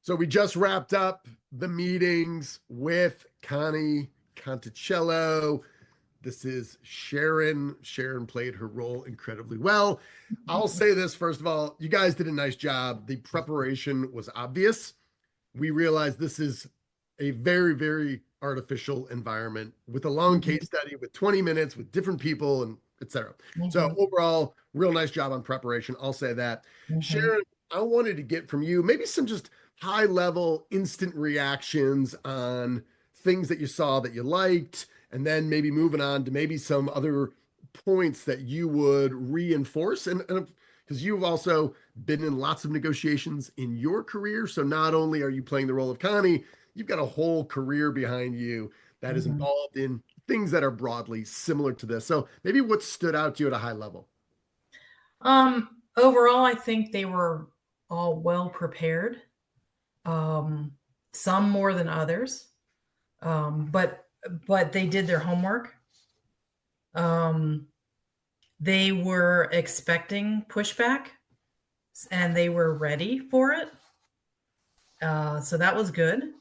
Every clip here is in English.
So we just wrapped up the meetings with Connie Conticello. This is Sharon. Sharon played her role incredibly well. I'll say this, first of all, you guys did a nice job. The preparation was obvious. We realized this is a very, very artificial environment with a long Mhm. case study with 20 minutes with different people and etc. So Mhm. overall, real nice job on preparation. I'll say that. Mhm. Sharon, I wanted to get from you maybe some just high level instant reactions on things that you saw that you liked, and then maybe moving on to maybe some other points that you would reinforce. And because you've also been in lots of negotiations in your career. So not only are you playing the role of Connie, you've got a whole career behind you that is Mhm. involved in things that are broadly similar to this. So maybe what stood out to you at a high level? Overall, I think they were all well prepared. Um, some more than others, but they did their homework. Um, they were expecting pushback, and they were ready for it. So that was good.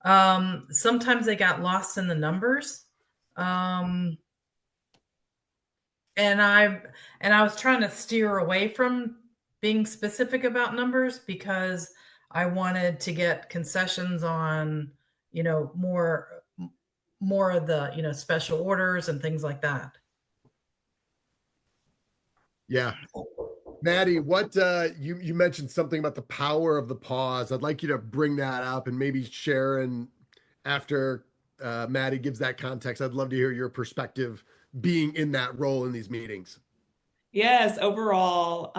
Sometimes they got lost in the numbers. Um, and I was trying to steer away from being specific about numbers because I wanted to get concessions on, more of the, special orders and things like that. Yeah. Maddie, what you mentioned something about the power of the pause. I'd like you to bring that up and maybe Sharon after Maddie gives that context. I'd love to hear your perspective being in that role in these meetings. Yes, overall,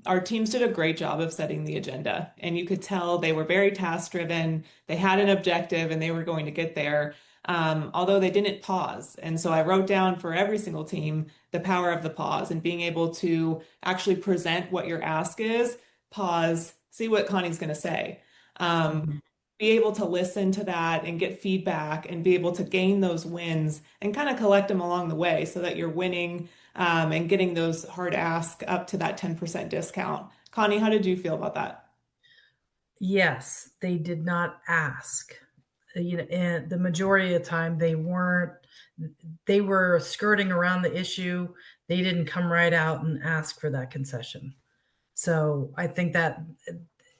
our teams did a great job of setting the agenda, and you could tell they were very task driven. They had an objective and they were going to get there, although they didn't pause. And so I wrote down for every single team the power of the pause and being able to actually present what your ask is, pause, see what Connie's going to say. Um, Mhm. be able to listen to that and get feedback and be able to gain those wins and kind of collect them along the way so that you're winning and getting those hard ask up to that 10% discount. Connie, how did you feel about that? Yes, they did not ask. And the majority of the time they weren't. They were skirting around the issue. They didn't come right out and ask for that concession. So I think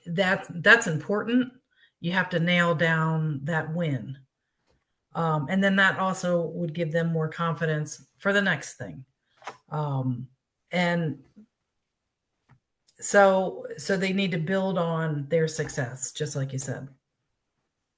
that's important. You have to nail down that win, and then that also would give them more confidence for the next thing. And so they need to build on their success, just like you said.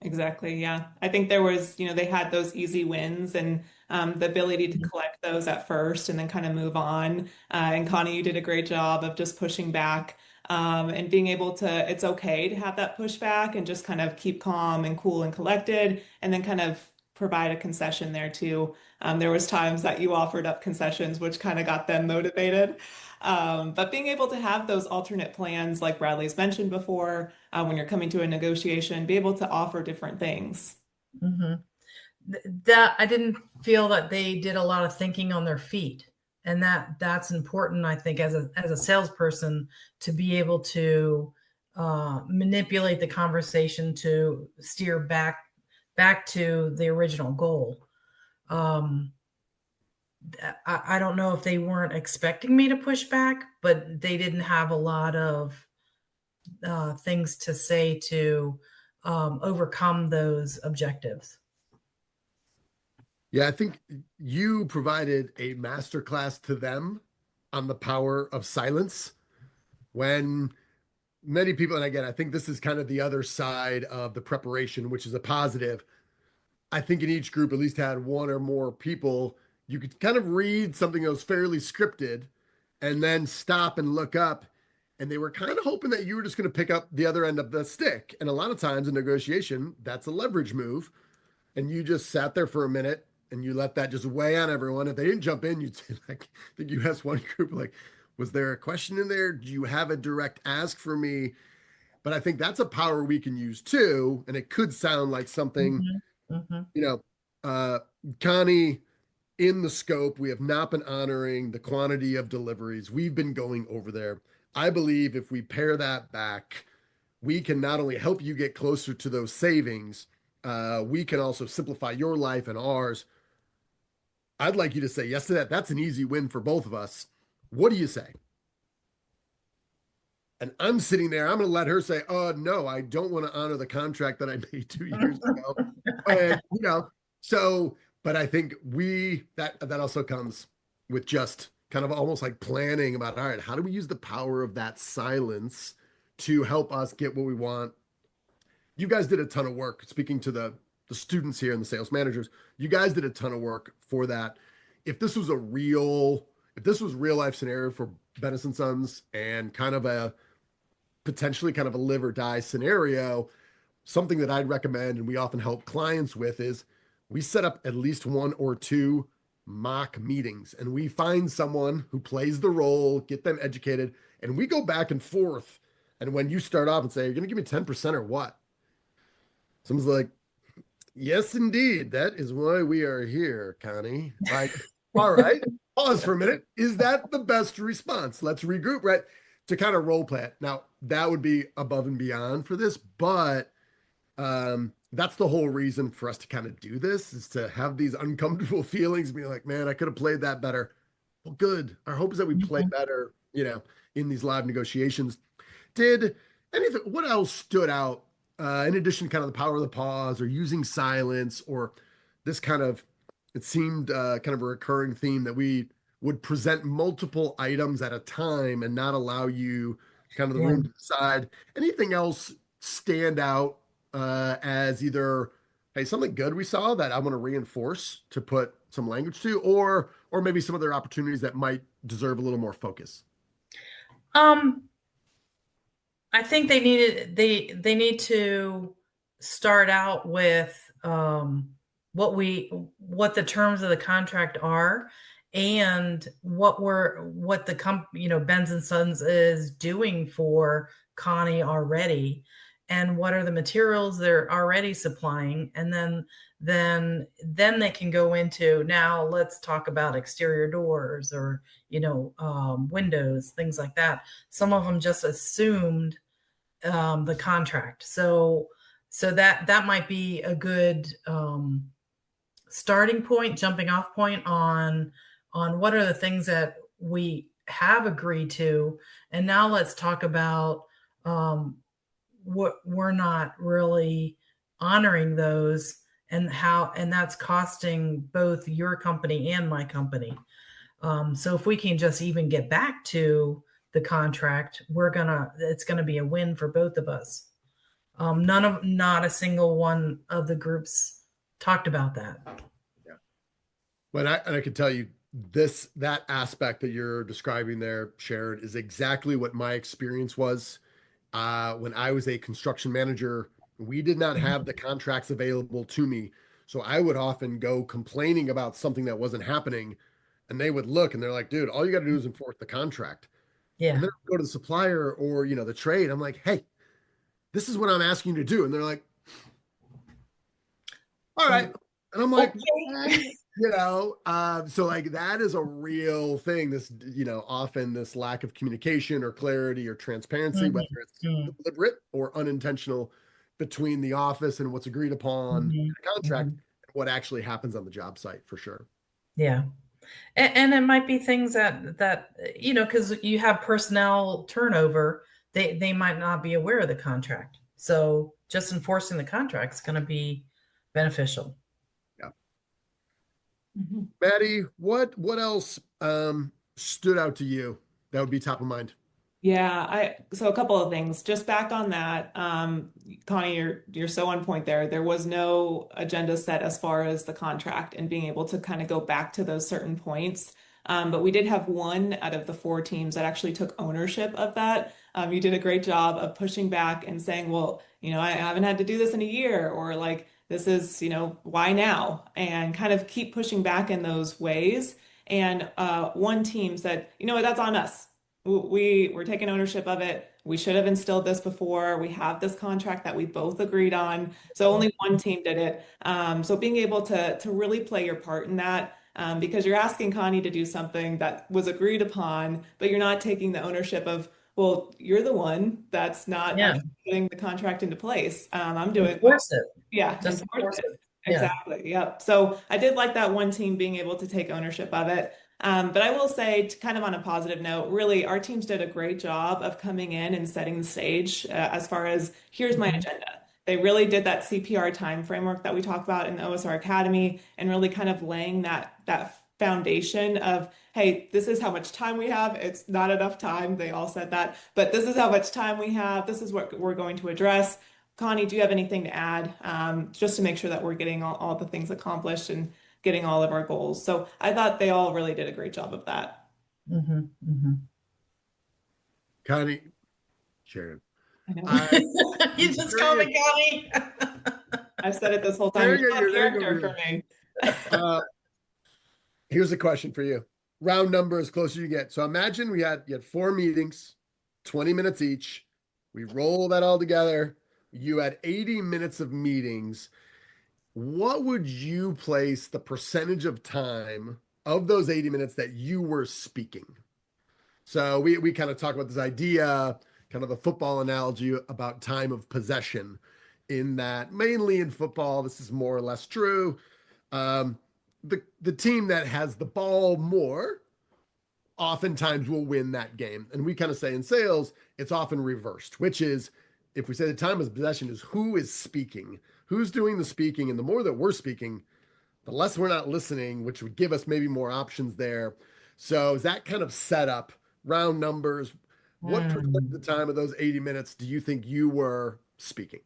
Exactly. Yeah. I think there was, they had those easy wins and the ability to collect those at first and then kind of move on. And Connie, you did a great job of just pushing back and being able to, it's okay to have that pushback and just kind of keep calm and cool and collected and then kind of provide a concession there too. There was times that you offered up concessions, which kind of got them motivated. But being able to have those alternate plans, like Bradley's mentioned before, when you're coming to a negotiation, be able to offer different things. Hmm. That I didn't feel that they did a lot of thinking on their feet, and that's important. I think as a salesperson to be able to manipulate the conversation to steer back to the original goal. Um, I don't know if they weren't expecting me to push back, but they didn't have a lot of things to say to overcome those objectives. Yeah, I think you provided a masterclass to them on the power of silence when many people, and again, I think this is kind of the other side of the preparation, which is a positive. I think in each group at least had one or more people you could kind of read something that was fairly scripted and then stop and look up. And they were kind of hoping that you were just going to pick up the other end of the stick. And a lot of times in negotiation, that's a leverage move. And you just sat there for a minute and you let that just weigh on everyone. If they didn't jump in, you'd say, like, I think you asked one group, like, was there a question in there? Do you have a direct ask for me? But I think that's a power we can use too. And it could sound like something, Mhm, mhm. you know, Connie, in the scope, we have not been honoring the quantity of deliveries. We've been going over there. I believe if we pare that back, we can not only help you get closer to those savings, we can also simplify your life and ours. I'd like you to say yes to that. That's an easy win for both of us. What do you say? And I'm sitting there, I'm going to let her say, oh, no, I don't want to honor the contract that I made 2 years ago. And, but I think that also comes with just kind of almost like planning about, all right, how do we use the power of that silence to help us get what we want? You guys did a ton of work speaking to the students here and the sales managers. You guys did a ton of work for that. If this was real life scenario for Bennis & Sons and kind of a potentially kind of a live or die scenario, something that I'd recommend and we often help clients with is we set up at least 1 or 2 mock meetings and we find someone who plays the role, get them educated, and we go back and forth. And when you start off and say, you're going to give me 10% or what? Someone's like, yes, indeed. That is why we are here, Connie. Like, all right, pause for a minute. Is that the best response? Let's regroup, right? To kind of role play it. Now, that would be above and beyond for this, but that's the whole reason for us to kind of do this, is to have these uncomfortable feelings, be like, man, I could have played that better. Well, good. Our hope is that we play better, in these live negotiations. What else stood out in addition to kind of the power of the pause or using silence, or this kind of, it seemed kind of a recurring theme that we would present multiple items at a time and not allow you kind of the room to decide. Anything else stand out as either, hey, something good we saw that I want to reinforce to put some language to, or maybe some other opportunities that might deserve a little more focus? I think they need to start out with what the terms of the contract are, and what the Benz & Sons is doing for Connie already, and what are the materials they're already supplying, and then they can go into, now let's talk about exterior doors or windows, things like that. Some of them just assumed the contract, so that might be a good starting point, jumping off point on what are the things that we have agreed to, and now let's talk about what we're not really honoring those, and that's costing both your company and my company. So if we can just even get back to the contract, it's gonna be a win for both of us. Not a single one of the groups talked about that. Yeah. But I can tell you that aspect that you're describing there, Sharon, is exactly what my experience was. When I was a construction manager, we did not have the contracts available to me. So I would often go complaining about something that wasn't happening, and they would look and they're like, dude, all you got to do is enforce the contract. Yeah. And then I go to the supplier or, the trade. I'm like, hey, this is what I'm asking you to do. And they're like, all right. And I'm like, okay. So like that is a real thing. This, often this lack of communication or clarity or transparency, whether it's deliberate or unintentional, between the office and what's agreed upon in a contract, and what actually happens on the job site, for sure. Yeah. And it might be things that because you have personnel turnover, they might not be aware of the contract. So just enforcing the contract is going to be beneficial. Yeah. Maddie, what else stood out to you that would be top of mind? Yeah, so a couple of things. Just back on that, Connie, you're so on point there. There was no agenda set as far as the contract and being able to kind of go back to those certain points. But we did have 1 out of the 4 teams that actually took ownership of that. You did a great job of pushing back and saying, well, I haven't had to do this in a year, or like, this is, why now? And kind of keep pushing back in those ways. And 1 team said, you know what, that's on us. We're taking ownership of it. We should have instilled this before. We have this contract that we both agreed on. So only 1 team did it. So being able to really play your part in that, because you're asking Connie to do something that was agreed upon, but you're not taking the ownership of, well, you're the one that's not Yeah. actually putting the contract into place. I'm doing, Enforce it. yeah, Just enforce enforce it. it. Yeah. Exactly. Yep. So I did like that one team being able to take ownership of it. But I will say, kind of on a positive note, really, our teams did a great job of coming in and setting the stage as far as here's my Mhm. agenda. They really did that CPR time framework that we talk about in the OSR Academy and really kind of laying that foundation of, hey, this is how much time we have. It's not enough time. They all said that, but this is how much time we have. This is what we're going to address. Connie, do you have anything to add just to make sure that we're getting all the things accomplished and getting all of our goals? So I thought they all really did a great job of that. Mhm. Mhm. Connie, Sharon, I know. I'm You just call curious. me Connie. I've said it this whole time. There You're you go. still a There you character go. for me. Uh, Here's a question for you. Round number as close as you get. So imagine you had 4 meetings, 20 minutes each. We roll that all together. You had 80 minutes of meetings. What would you place the percentage of time of those 80 minutes that you were speaking? So we kind of talk about this idea, kind of a football analogy about time of possession, in that mainly in football, this is more or less true. Um, the team that has the ball more oftentimes will win that game. And we kind of say in sales, it's often reversed, which is if we say the time of possession is who is speaking, who's doing the speaking, and the more that we're speaking, the less we're not listening, which would give us maybe more options there. So is that kind of setup, round numbers? What percent of the Hmm. time of those 80 minutes do you think you were speaking?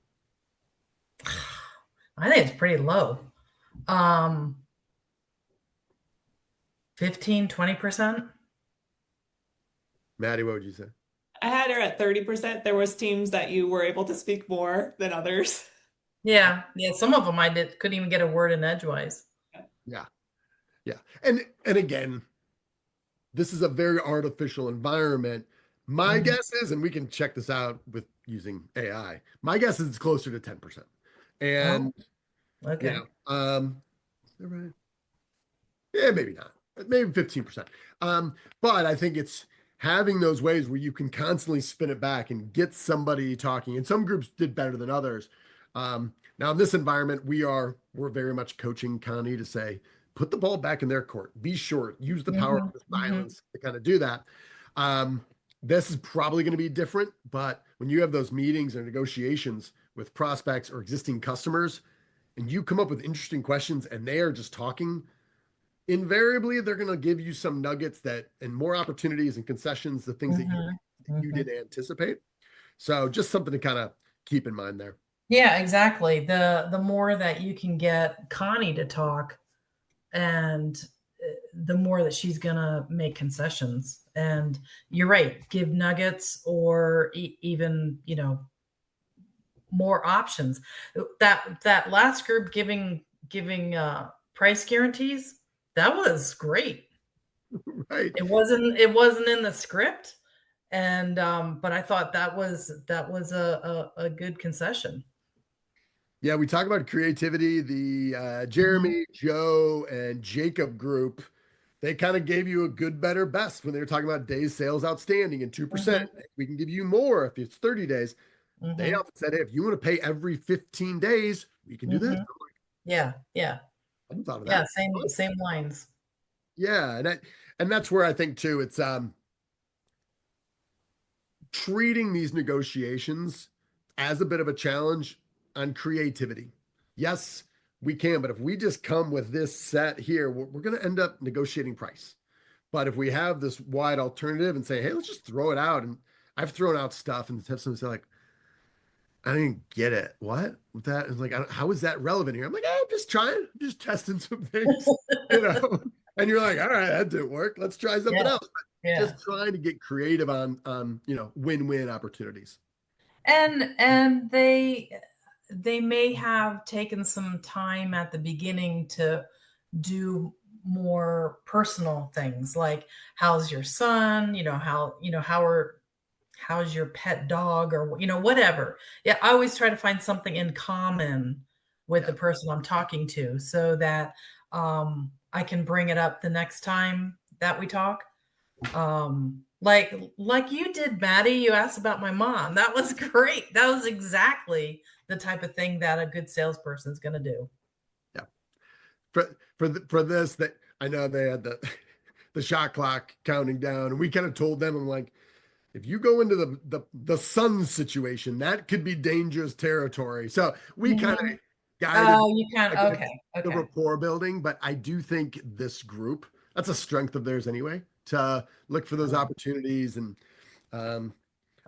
I think it's pretty low. Um, 15, 20%. Maddie, what would you say? I had her at 30%. There was teams that you were able to speak more than others. Yeah. Yeah. Some of them couldn't even get a word in edgewise. Yeah. Yeah. And again, this is a very artificial environment. My Mhm. guess is, and we can check this out with using AI, my guess is it's closer to 10%. Oh, And, you okay. know, is that right? Yeah, maybe not. Maybe 15%. But I think it's having those ways where you can constantly spin it back and get somebody talking. And some groups did better than others. Now in this environment, we're very much coaching Connie to say, put the ball back in their court, be short, use the power of Mhm. the Mhm. silence to kind of do that. Um, this is probably going to be different, but when you have those meetings or negotiations with prospects or existing customers, and you come up with interesting questions and they are just talking, invariably they're going to give you some nuggets that and more opportunities and concessions, the things that Mhm. you Mhm. didn't anticipate. So just something to kind of keep in mind there. Yeah, exactly. The more that you can get Connie to talk, and the more that she's gonna make concessions. And you're right, give nuggets or even more options. That last group giving price guarantees, that was great. Right. It wasn't in the script, and but I thought that was a good concession. Yeah, we talk about creativity. The Mhm. Jeremy, Joe, and Jacob group, they kind of gave you a good, better, best when they were talking about days sales outstanding and 2%. Mhm. We can give you more if it's 30 days. They Mhm. often said, hey, if you want to pay every 15 days, we can do this. Mhm. Yeah, yeah, I hadn't thought of yeah. that. Same lines. Yeah, and that's where I think too, it's treating these negotiations as a bit of a challenge on creativity. Yes, we can, but if we just come with this set here, we're going to end up negotiating price. But if we have this wide alternative and say, hey, let's just throw it out. And I've thrown out stuff and have someone say, like, I didn't get it. What? With that? It's like, how is that relevant here? I'm like, I'm just trying, I'm just testing some things, you know? And you're like, all right, that didn't work. Let's try something Yeah, else. But yeah. just trying to get creative on, win-win opportunities. And they may have taken some time at the beginning to do more personal things like how's your son, how's your pet dog, or whatever. Yeah, I always try to find something in common with the Yeah. person I'm talking to so that I can bring it up the next time that we talk. like you did, Maddie. You asked about my mom. That was great. That was exactly the type of thing that a good salesperson is going to do. Yeah. For this, that I know they had the the shot clock counting down, and we kind of told them, I'm like, if you go into the sun situation, that could be dangerous territory. So we kind of guided Oh, you can. against Okay. the Okay. rapport building, but I do think this group, that's a strength of theirs anyway, to look for those opportunities. And I don't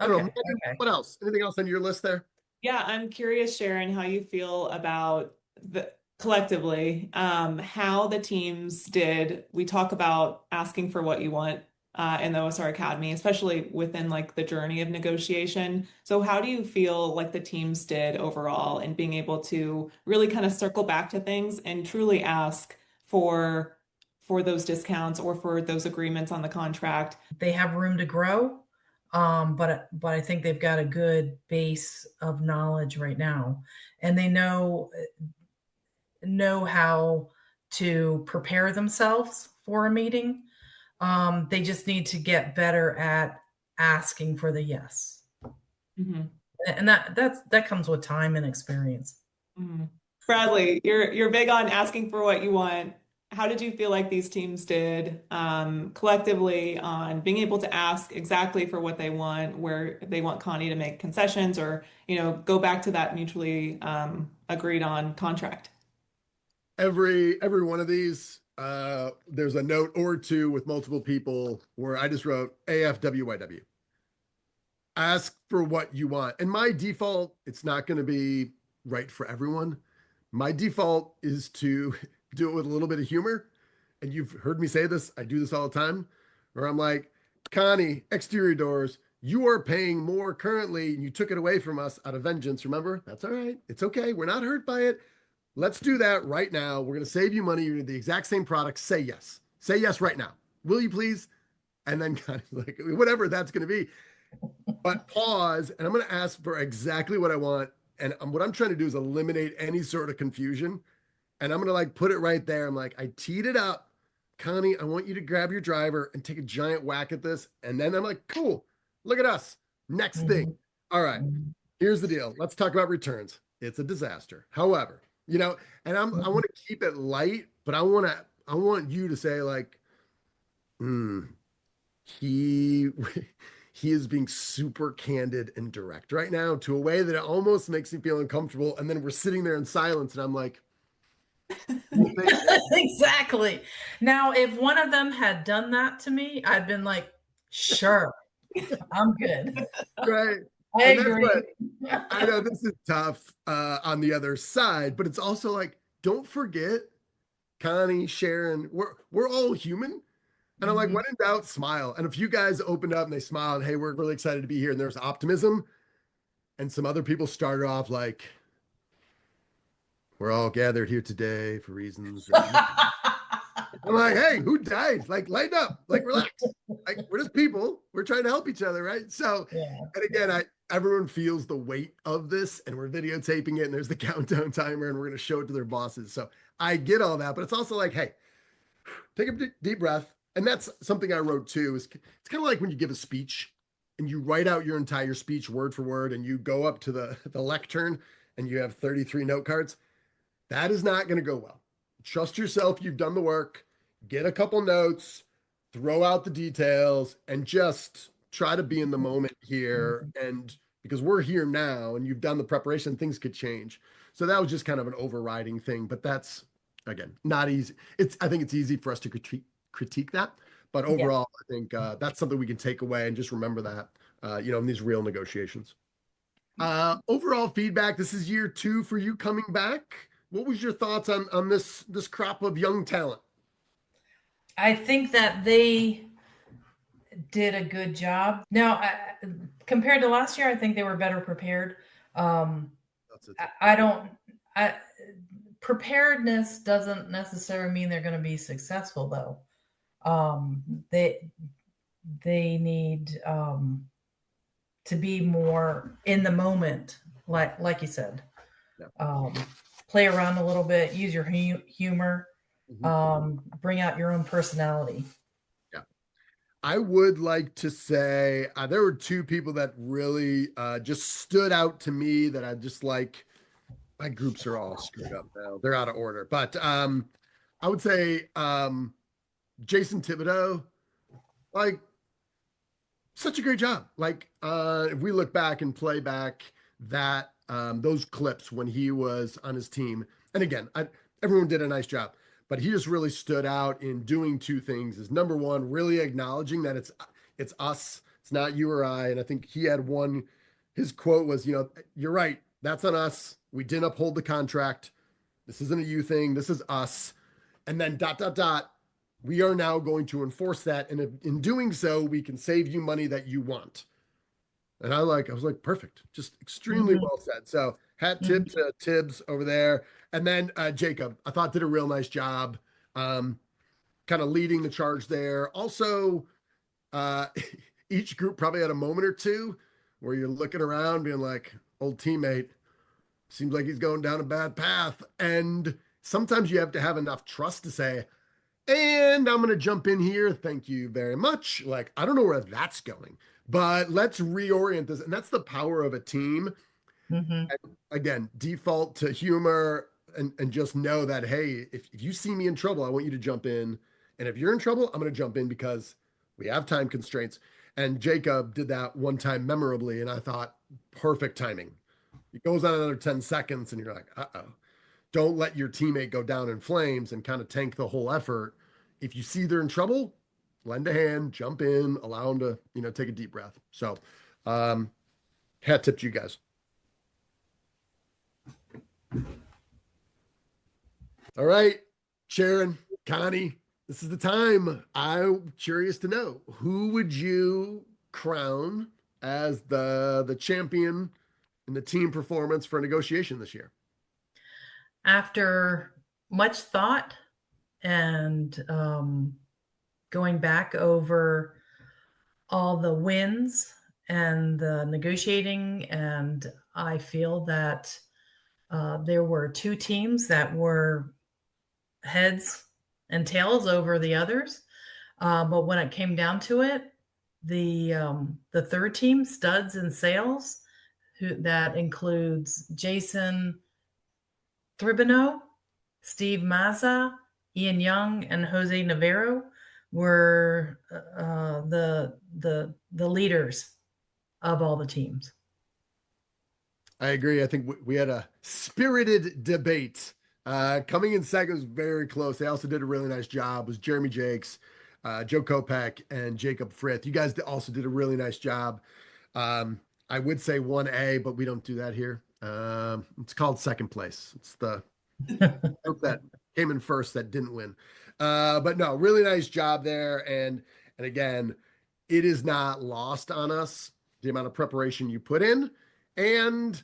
know, Okay. Okay. what else? Anything else on your list there? Yeah, I'm curious, Sharon, how you feel about the collectively, how the teams did. We talk about asking for what you want in the OSR Academy, especially within like the journey of negotiation. So how do you feel like the teams did overall in being able to really kind of circle back to things and truly ask for those discounts or for those agreements on the contract? They have room to grow, but I think they've got a good base of knowledge right now, and they know how to prepare themselves for a meeting. They just need to get better at asking for the yes, Mhm. and that comes with time and experience. Mhm. Bradley, you're big on asking for what you want. How did you feel like these teams did collectively on being able to ask exactly for what they want, where they want Connie to make concessions or, go back to that mutually agreed on contract? Every one of these, there's a note or two with multiple people where I just wrote AFWYW. Ask for what you want. And my default, it's not going to be right for everyone. My default is to do it with a little bit of humor. And you've heard me say this, I do this all the time, where I'm like, Connie, exterior doors, you are paying more currently, and you took it away from us out of vengeance. Remember? That's all right. It's okay. We're not hurt by it. Let's do that right now. We're going to save you money. You're the exact same product. Say yes. Say yes right now. Will you please? And then kind of like whatever that's going to be. But pause, and I'm going to ask for exactly what I want. And what I'm trying to do is eliminate any sort of confusion. And I'm going to like put it right there. I'm like, I teed it up. Connie, I want you to grab your driver and take a giant whack at this. And then I'm like, cool. Look at us. Next thing. Mhm. All right. Mhm. Here's the deal. Let's talk about returns. It's a disaster. However, and I want to keep it light, but I want you to say like, he he is being super candid and direct right now to a way that it almost makes me feel uncomfortable. And then we're sitting there in silence, and I'm like, Exactly. Now, if one of them had done that to me, I'd been like, sure, I'm good. right. I And that's agree. what I know this is tough on the other side, but it's also like, don't forget, Connie, Sharon, we're all human. And I'm like, Mhm. when in doubt, smile. And if you guys opened up and they smiled, hey, we're really excited to be here, and there's optimism, and some other people started off like, we're all gathered here today for reasons that I'm like, hey, who died? Like, lighten up, like, relax. Like, we're just people. We're trying to help each other, right? So, Yeah. and again, everyone feels the weight of this, and we're videotaping it, and there's the countdown timer, and we're going to show it to their bosses. So I get all that, but it's also like, hey, take a deep breath. And that's something I wrote too. It's kind of like when you give a speech and you write out your entire speech word for word, and you go up to the lectern and you have 33 note cards. That is not going to go well. Trust yourself. You've done the work. Get a couple notes, throw out the details, and just try to be in the moment here. And because we're here now and you've done the preparation, things could change. So that was just kind of an overriding thing. But that's, again, not easy. I think it's easy for us to critique that. But Yeah. overall, I think that's something we can take away and just remember that, in these real negotiations. Overall feedback. This is year 2 for you coming back. What was your thoughts on this crop of young talent? I think that they did a good job. Now, compared to last year, I think they were better prepared. That's it. I don't. I, preparedness doesn't necessarily mean they're going to be successful, though. Um, they they need to be more in the moment, like you said. Yeah. Play around a little bit, use your humor, Mhm. bring out your own personality. Yeah. I would like to say there were two people that really just stood out to me that I just like. My groups are all screwed up now. They're out of order. But I would say Jason Thibodeau, like such a great job. Like if we look back and play back that those clips when he was on his team, and again, everyone did a nice job, but he just really stood out in doing two things. Is number one, really acknowledging that it's us, it's not you or I. And I think he had one. His quote was, you're right, that's on us. We didn't uphold the contract. This isn't a you thing. This is us. And then dot dot dot, we are now going to enforce that, and in doing so we can save you money that you want. And I was like, perfect, just extremely well said. So hat tip to Tibbs over there. And then Jacob, I thought, did a real nice job kind of leading the charge there. Also each group probably had a moment or two where you're looking around being like, old teammate seems like he's going down a bad path. And sometimes you have to have enough trust to say, and I'm going to jump in here. Thank you very much. Like, I don't know where that's going, but let's reorient this. And that's the power of a team. Mm-hmm. Again, default to humor and just know that, hey, if you see me in trouble, I want you to jump in. And if you're in trouble, I'm going to jump in because we have time constraints. And Jacob did that one time memorably. And I thought, perfect timing. It goes on another 10 seconds and you're like, uh-oh. Don't let your teammate go down in flames and kind of tank the whole effort. If you see they're in trouble, lend a hand, jump in, allow them to, take a deep breath. So, hat tip to you guys. All right, Sharon, Connie, this is the time. I'm curious to know, who would you crown as the champion in the team performance for negotiation this year? After much thought and going back over all the wins and the negotiating, and I feel that there were two teams that were heads and tails over the others. But when it came down to it, the third team, Studs and Sales, that includes Jason Tribino, Steve Mazza, Ian Young, and Jose Navarro, were the leaders of all the teams. I agree. I think we had a spirited debate. Coming in second was very close. They also did a really nice job. It was Jeremy Jakes, Joe Kopech, and Jacob Frith. You guys also did a really nice job. I would say 1A, but we don't do that here. It's called second place. It's the group that came in first that didn't win. But no, really nice job there. And again, it is not lost on us the amount of preparation you put in and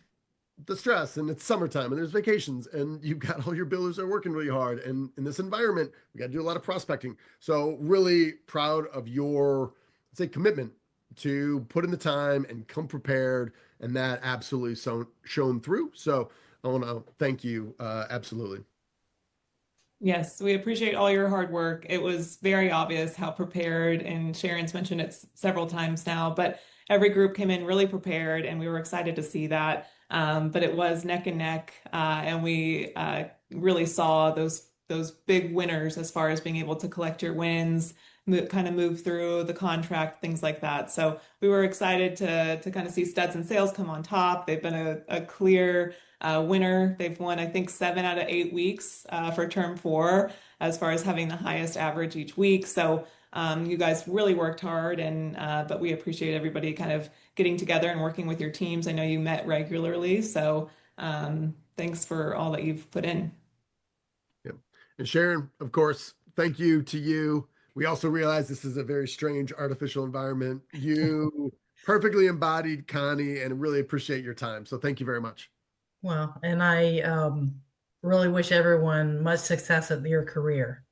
the stress. And it's summertime and there's vacations and you've got all your builders that are working really hard. And in this environment, we got to do a lot of prospecting. So really proud of your, let's say, commitment to put in the time and come prepared. And that absolutely shown through. So I want to thank you. Absolutely. Yes, we appreciate all your hard work. It was very obvious how prepared, and Sharon's mentioned it several times now, but every group came in really prepared, and we were excited to see that. But it was neck and neck, and we really saw those big winners as far as being able to collect your wins, kind of move through the contract, things like that. So we were excited to kind of see Studs and Sales come on top. They've been a clear winner. They've won, I think, 7 out of 8 weeks for term 4 as far as having the highest average each week. So you guys really worked hard, and but we appreciate everybody kind of getting together and working with your teams. I know you met regularly, so thanks for all that you've put in. Yep. And Sharon, of course, thank you to you. We also realize this is a very strange artificial environment. You perfectly embodied Connie and really appreciate your time. So thank you very much. Well, and I really wish everyone much success at your career.